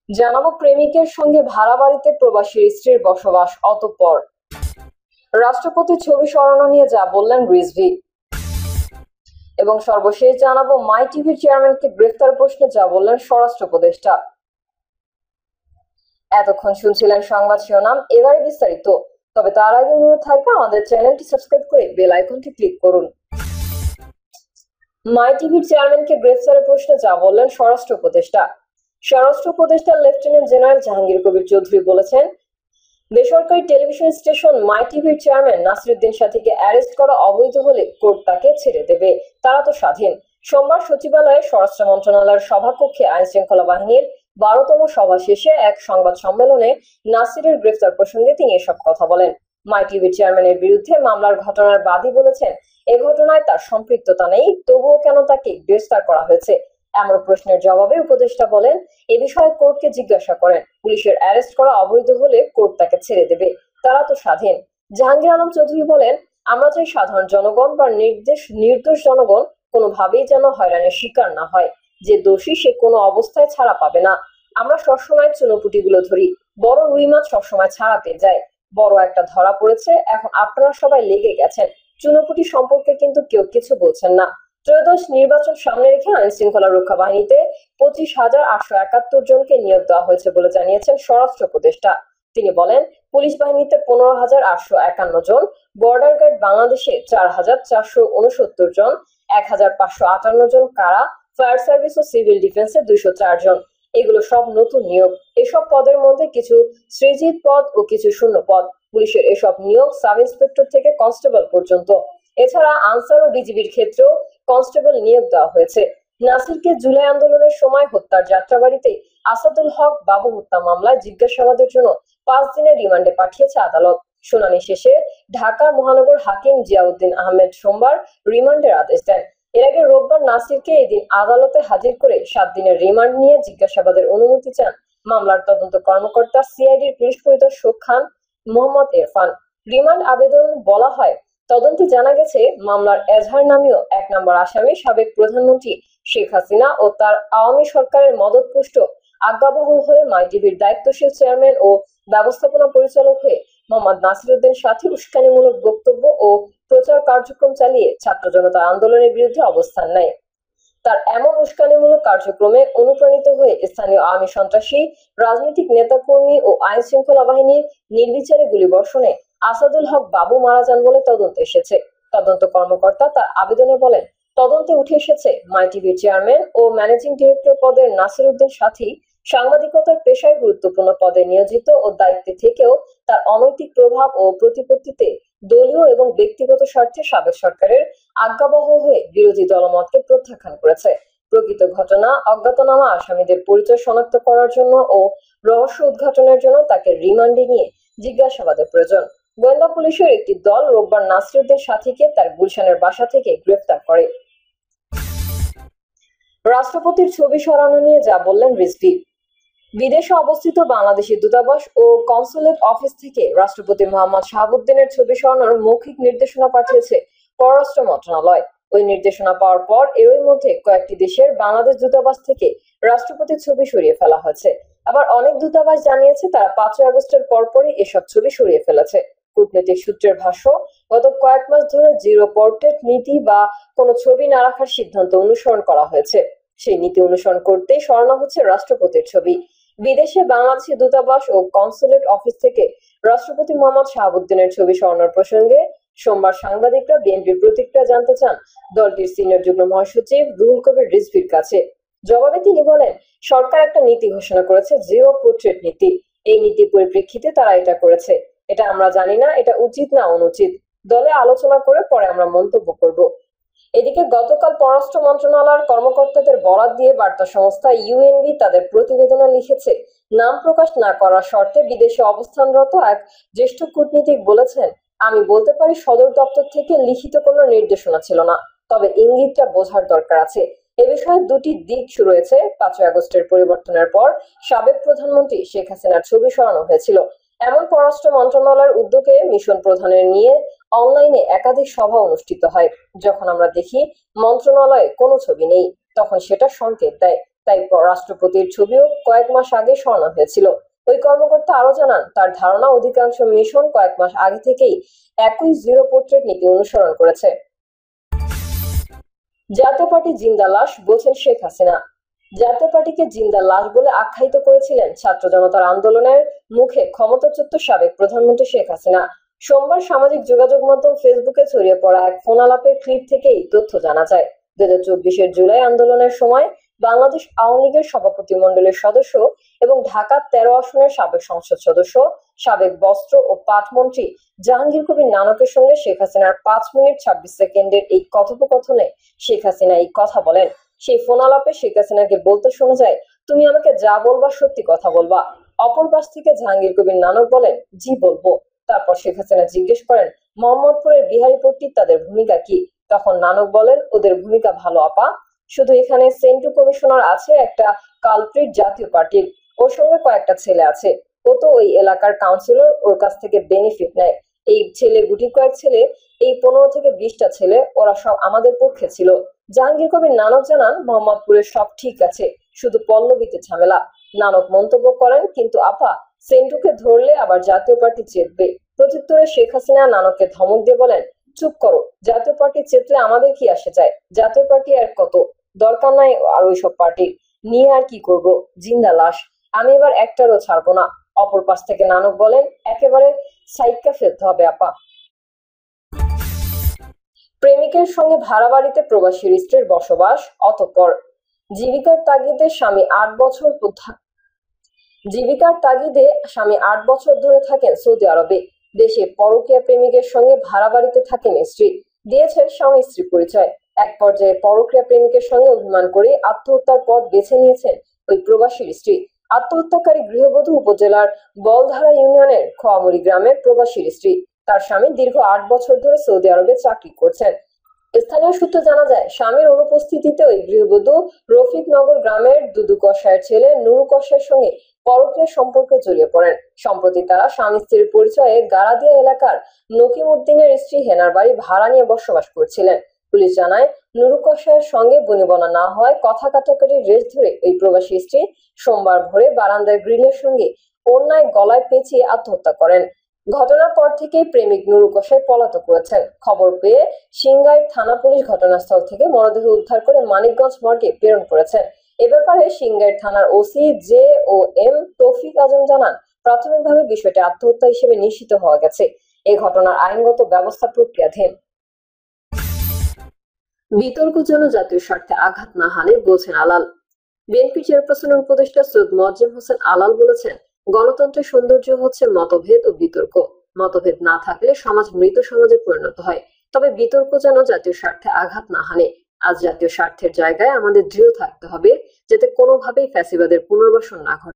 জানাবো প্রেমিকের সঙ্গে ভাড়া বাড়িতে প্রবাসীর স্ত্রীর বসবাস, অতঃপর রাষ্ট্রপতির ছবি সরানো নিয়ে যা বললেন রিজভী। এবং সর্বশেষ জানাবো মাই টিভির চেয়ারম্যানকে গ্রেফতার প্রশ্নে যা বললেন স্বরাষ্ট্র উপদেষ্টা। এতক্ষণ শুনছিলেন সংবাদ শিরোনাম, এবারে বিস্তারিত। তবে তার আগে অনুরোধ থাকবে আমাদের চ্যানেলটি সাবস্ক্রাইব করে বেল আইকনটি ক্লিক করুন। মাই টিভির চেয়ারম্যানকে গ্রেফতারের প্রশ্নে যা বললেন স্বরাষ্ট্র উপদেষ্টা। স্বরাষ্ট্র উপদেষ্টা লেফটেন্যান্ট জেনারেল জাহাঙ্গীর কবির চৌধুরী বলেছেন, বেসরকারি টেলিভিশন স্টেশন মাই টিভির চেয়ারম্যান নাসিরুদ্দিন সাথীকে অ্যারেস্ট করা অবৈধ হলে কোর্ট তাকে ছেড়ে দেবে, তারা তো স্বাধীন। সোমবার সচিবালয়ে স্বরাষ্ট্র মন্ত্রণালয়ের সভাকক্ষে আইন শৃঙ্খলা বাহিনীর 12তম সভা শেষে এক সংবাদ সম্মেলনে নাসিরের গ্রেফতার প্রসঙ্গে তিনি এসব কথা বলেন। মাই টিভির চেয়ারম্যানের বিরুদ্ধে মামলার ঘটনার বাদী বলেছেন, এ ঘটনায় তার সম্পৃক্ততা নেই, তবুও কেন তাকে গ্রেফতার করা হয়েছে। এমন প্রশ্নের জবাবে উপদেষ্টা বলেন, এ বিষয়ে কোর্টকে জিজ্ঞাসা করেন। পুলিশের অ্যারেস্ট করা অবৈধ হলে কোর্ট তাকে ছেড়ে দেবে, তারা তো স্বাধীন। জাহাঙ্গীর আলম চৌধুরী বলেন, আমরা চাই সাধারণ জনগণ বা নির্দোষ জনগণ কোনোভাবেই যেন হয়রানির শিকার না হয়। যে দোষী সে কোনো অবস্থায় ছাড়া পাবে না। আমরা সবসময় চুনোপুটিগুলো ধরি, বড় রুই মাছ সবসময় ছাড়া পেয়ে যায়। বড় একটা ধরা পড়েছে, এখন আপনারা সবাই লেগে গেছেন। চুনোপুটি সম্পর্কে কিন্তু কেউ কিছু বলছেন না। ত্রয়োদশ নির্বাচন সামনে রেখে আইন শৃঙ্খলা রক্ষা বাহিনীতে 25,871 জনকে নিয়োগ দেওয়া হয়েছে বলে জানিয়েছেন স্বরাষ্ট্র উপদেষ্টা। তিনি বলেন, পুলিশ বাহিনীতে 15,851 জন, বর্ডার গার্ড বাংলাদেশে 4,469 জন, 1,558 জন কারা, ফায়ার সার্ভিস ও সিভিল ডিফেন্সে 204 জন। এগুলো সব নতুন নিয়োগ। এসব পদের মধ্যে কিছু সৃজিত পদ ও কিছু শূন্য পদ। পুলিশের এসব নিয়োগ সাব ইন্সপেক্টর থেকে কনস্টেবল পর্যন্ত। এছাড়া আনসার ও বিজিবির ক্ষেত্রেও কনস্টেবল নিয়োগ দেওয়া হয়েছে। নাসিরকে জুলাই আন্দোলনের সময় হত্যার যাত্রাবাড়িতে আসাদুল হক বাবু হত্যা মামলায় জিজ্ঞাসাবাদের জন্য 5 দিনের রিমান্ডে পাঠিয়েছে আদালত। শুনানি শেষে ঢাকার মহানগর হাকিম জিয়াউদ্দিন আহমেদ সোমবার রিমান্ডের আদেশ দেন। এর আগে রোববার নাসিরকে এদিন আদালতে হাজির করে 7 দিনের রিমান্ড নিয়ে জিজ্ঞাসাবাদের অনুমতি চান মামলার তদন্ত কর্মকর্তা সিআইডির পুলিশ পরিদর্শক খান মোহাম্মদ ইরফান। রিমান্ড আবেদন বলা হয়, তদন্তে জানা গেছে মামলার এজাহার নামীয় 1 নম্বর আসামি সাবেক প্রধানমন্ত্রী শেখ হাসিনা ও তার আওয়ামী সরকারের মদতপুষ্ট আজ্ঞাবহ হয়ে মাই টিভির দায়িত্বশীল চেয়ারম্যান ও ব্যবস্থাপনা পরিচালক হয়ে মোহাম্মদ নাসিরুদ্দিন সাথী উস্কানিমূলক বক্তব্য ও প্রচার কার্যক্রম চালিয়ে ছাত্র জনতা আন্দোলনের বিরুদ্ধে অবস্থান নেয়। তার এমন উস্কানিমূলক কার্যক্রমে অনুপ্রাণিত হয়ে স্থানীয় আওয়ামী সন্ত্রাসী, রাজনৈতিক নেতাকর্মী ও আইন শৃঙ্খলা বাহিনীর নির্বিচারে গুলিবর্ষণে আসাদুল হক বাবু মারা যান বলে তদন্তে এসেছে। তদন্ত কর্মকর্তা তার আবেদনে বলেন, তদন্তে উঠে এসেছে মাই টিভির চেয়ারম্যান ও ম্যানেজিং ডিরেক্টর পদের নাসিরুদ্দিন সাথী সাংবাদিকতার পেশায় গুরুত্বপূর্ণ পদে নিয়োজিত ও দায়িত্বে থেকেও তার অনৈতিক প্রভাব ও প্রতিপত্তিতে দলীয় এবং ব্যক্তিগত স্বার্থে সাবেক সরকারের আজ্ঞাবহ হয়ে বিরোধী দলমতকে প্রত্যাখ্যান করেছে। প্রকৃত ঘটনা, অজ্ঞাতনামা আসামিদের পরিচয় শনাক্ত করার জন্য ও রহস্য উদ্ঘাটনের জন্য তাকে রিমান্ডে নিয়ে জিজ্ঞাসাবাদের প্রয়োজন। গোয়েন্দা পুলিশের একটি দল রোববার নাসিরুদ্দিন সাথীকে তার গুলশানের বাসা থেকে গ্রেফতার করে। রাষ্ট্রপতির ছবি সরানো নিয়ে যা বললেন রিজভী। বিদেশে অবস্থিত বাংলাদেশি দূতাবাস ও কনসুলেট অফিস থেকে রাষ্ট্রপতি মোহাম্মদ শাহাবুদ্দিনের ছবি সরানোর মৌখিক নির্দেশনা পাঠিয়েছে পররাষ্ট্র মন্ত্রণালয়। ওই নির্দেশনা পাওয়ার পর এরই মধ্যে কয়েকটি দেশের বাংলাদেশ দূতাবাস থেকে রাষ্ট্রপতির ছবি সরিয়ে ফেলা হয়েছে। আবার অনেক দূতাবাস জানিয়েছে তারা 5 আগস্টের পরপরই এসব ছবি সরিয়ে ফেলেছে। কূটনৈতিক সূত্রের ভাষ্য, গত কয়েক মাস ধরে জিরো পোর্ট্রেট নীতি বা কোনো ছবি না রাখার সিদ্ধান্ত অনুসরণ করা হয়েছে। সেই নীতি অনুসরণ করতেই সরানো হচ্ছে রাষ্ট্রপতির ছবি। বিদেশে বাংলাদেশি দূতাবাস ও কনসুলেট অফিস থেকে রাষ্ট্রপতি মোহাম্মদ শাহাবুদ্দিনের ছবি সরানোর প্রসঙ্গে সোমবার সাংবাদিকরা বিএনপির প্রতিক্রিয়া জানতে চান দলটির সিনিয়র যুগ্ম মহাসচিব রুহুল কবির রিজভীর কাছে। জবাবে তিনি বলেন, সরকার একটা নীতি ঘোষণা করেছে, জিরো পোর্ট্রেট নীতি। এই নীতির পরিপ্রেক্ষিতে তারা এটা করেছে। এটা আমরা জানি না এটা উচিত না অনুচিত। দলে আলোচনা করে পরে আমরা মন্তব্য করব। এদিকে গতকাল পররাষ্ট্র মন্ত্রণালয়ের কর্মকর্তাদের বরাত দিয়ে বার্তা সংস্থা ইউএনবি তাদের প্রতিবেদনে লিখেছে, নাম প্রকাশ না করার শর্তে বিদেশে অবস্থানরত এক জ্যেষ্ঠ কূটনীতিক বলেছেন, আমি বলতে পারি সদর দপ্তর থেকে লিখিত কোনো নির্দেশনা ছিল না, তবে ইঙ্গিতটা বোঝার দরকার আছে। এ বিষয়ে দুটি দিক রয়েছে। 5 আগস্টের পরিবর্তনের পর সাবেক প্রধানমন্ত্রী শেখ হাসিনার ছবি সরানো হয়েছিল। এমন পররাষ্ট্র মন্ত্রণালয়ের উদ্যোগে মিশন প্রধানের নিয়ে অনলাইনে একাধিক সভা অনুষ্ঠিত হয়। যখন আমরা দেখি মন্ত্রণালয়ে কোনো ছবি নেই, তখন সেটা সংকেত দেয় তাই রাষ্ট্রপতির ছবিও কয়েক মাস আগে সরানো হয়েছিল। ওই কর্মকর্তা আরো জানান, তার ধারণা অধিকাংশ মিশন কয়েক মাস আগে থেকেই একই জিরো পোর্ট্রেট নীতি অনুসরণ করেছে। জাতীয় পার্টি জিন্দা লাশ বলছেন শেখ হাসিনা। জাতীয় পার্টিকে জিন্দা লাশ বলে আখ্যায়িত করেছিলেন ছাত্র জনতার আন্দোলনের মুখে ক্ষমতাচ্যুত সাবেক প্রধানমন্ত্রী শেখ হাসিনা। সোমবার সামাজিক যোগাযোগ মাধ্যম ফেসবুকে ছড়িয়ে পড়া এক ফোন আলাপের ক্লিপ থেকেই তথ্য জানা যায়। 2024-এর জুলাই আন্দোলনের সময় বাংলাদেশ আওয়ামী লীগের সভাপতিমণ্ডলীর সদস্য এবং ঢাকা 13 আসনের সাবেক সংসদ সদস্য, সাবেক বস্ত্র ও পাট মন্ত্রী জাহাঙ্গীর কবির নানকের সঙ্গে শেখ হাসিনার 5 মিনিট 26 সেকেন্ডের এই কথোপকথনে শেখ হাসিনা এই কথা বলেন। সেই ফোন আলাপে শেখ হাসিনাকে বলতে শোনা যায়, তুমি আমাকে যা বলবা সত্যি কথা বলবা। অপর পাশ থেকে জাহাঙ্গীর কবির নানক বলেন, জি বলবো। তারপর শেখ হাসিনা জিজ্ঞেস করেন, মোহাম্মদপুরের বিহারীপট্টির তাদের ভূমিকা কি? তখন নানক বলেন, ওদের ভূমিকা ভালো আপা, শুধু এখানে সেন্টু কমিশনার আছে একটা কালপ্রিট জাতীয় পার্টির, ওর সঙ্গে কয়েকটা ছেলে আছে, ও তো ওই এলাকার কাউন্সিলর, ওর কাছ থেকে বেনিফিট নেয়। এই ছেলে গুটি কয়েক ছেলে, এই 15 থেকে 20টা ছেলে, ওরা সব আমাদের পক্ষে ছিল। জাহাঙ্গীর কবির নানক জানান, মোহাম্মদপুরে সব ঠিক আছে, শুধু পল্লবীতে ঝামেলা। নানক মন্তব্য করেন, কিন্তু আপা, সেন্টুকে ধরলে আবার জাতীয় পার্টি চেতবে। প্রত্যুত্তরে শেখ হাসিনা নানককে ধমক দিয়ে বলেন, চুপ করো, জাতীয় পার্টি চেতলে আমাদের কি আসে যায়? জাতীয় পার্টি আর কত, দরকার নাই আর ওইসব পার্টির, নিয়ে আর কি করব, জিন্দা লাশ, আমি এবার একটারও ছাড়বো না। অপর পাশ থেকে নানক বলেন, একেবারে সাইক্কা ফেলতে হবে আপা। প্রেমিকের সঙ্গে ভাড়া বাড়িতে প্রবাসীর স্ত্রীর বসবাস, অতঃপর জীবিকার তাগিদে স্বামী 8 বছর ধরে থাকেন সৌদি আরবে। দেশে পরকীয়া প্রেমিকের সঙ্গে ভাড়া বাড়িতে থাকেন স্ত্রী, দিয়েছেন স্বামী স্ত্রী পরিচয়। এক পর্যায়ে পরকীয়া প্রেমিকের সঙ্গে অভিমান করে আত্মহত্যার পথ বেছে নিয়েছেন ওই প্রবাসীর স্ত্রী। আত্মহত্যাকারী গৃহবধূ উপজেলার বলধারা ইউনিয়নের খোয়ামুড়ি গ্রামের প্রবাসীর স্ত্রী। তার স্বামী দীর্ঘ 8 বছর ধরে সৌদি আরবে চাকরি করছেন। স্থানীয় সূত্রে জানা যায়, স্বামীর অনুপস্থিতিতে ওই গৃহবধূ রফিকনগর গ্রামের দুদু কসাইয়ের ছেলে নুরু কসাইয়ের সঙ্গে পরকীয়া সম্পর্কে জড়িয়ে পড়েন। সম্প্রতি তারা স্বামী স্ত্রীর পরিচয়ে গারাদিয়া এলাকার নকিম উদ্দিনের স্ত্রী হেনার বাড়ি ভাড়া নিয়ে বসবাস করছিলেন। পুলিশ জানায়, নুরু কসাইয়ের সঙ্গে বনিবনা না হয় কথা কাটাকাটির রেশ ধরে ওই প্রবাসী স্ত্রী সোমবার ভোরে বারান্দার গ্রিলের সঙ্গে ওড়নায় গলায় পেঁচিয়ে আত্মহত্যা করেন। ঘটনার পর থেকেই প্রেমিক নুরু কসাই পলাতক রয়েছেন। খবর পেয়ে সিংগাইর থানা পুলিশ ঘটনাস্থল থেকে মরদেহ উদ্ধার করে মানিকগঞ্জ মর্গে প্রেরণ করেছেন। এ ব্যাপারে সিংগাইর থানার ওসি JOM তৌফিক আজম জানান, প্রাথমিকভাবে বিষয়টি আত্মহত্যা হিসেবে নিশ্চিত হওয়া গেছে। এই ঘটনার আইনগত ব্যবস্থা প্রক্রিয়াধীন। বিতর্ক যেন জাতীয় স্বার্থে আঘাত না হানে বলছেন আলাল। বিএনপি চেয়ারপারসনের উপদেষ্টা সৈয়দ মোয়াজ্জেম হোসেন আলাল বলেছেন, গণতন্ত্রের সৌন্দর্য হচ্ছে মতভেদ ও বিতর্ক। মতভেদ না থাকলে সমাজ মৃত সমাজে পরিণত হয়, তবে বিতর্ক যেন জাতীয় স্বার্থে আঘাত না হানে। আজ জাতীয় স্বার্থের জায়গায় আমাদের দৃঢ় থাকতে হবে, যাতে কোনোভাবেই ফ্যাসিবাদের পুনর্বাসন না ঘটে।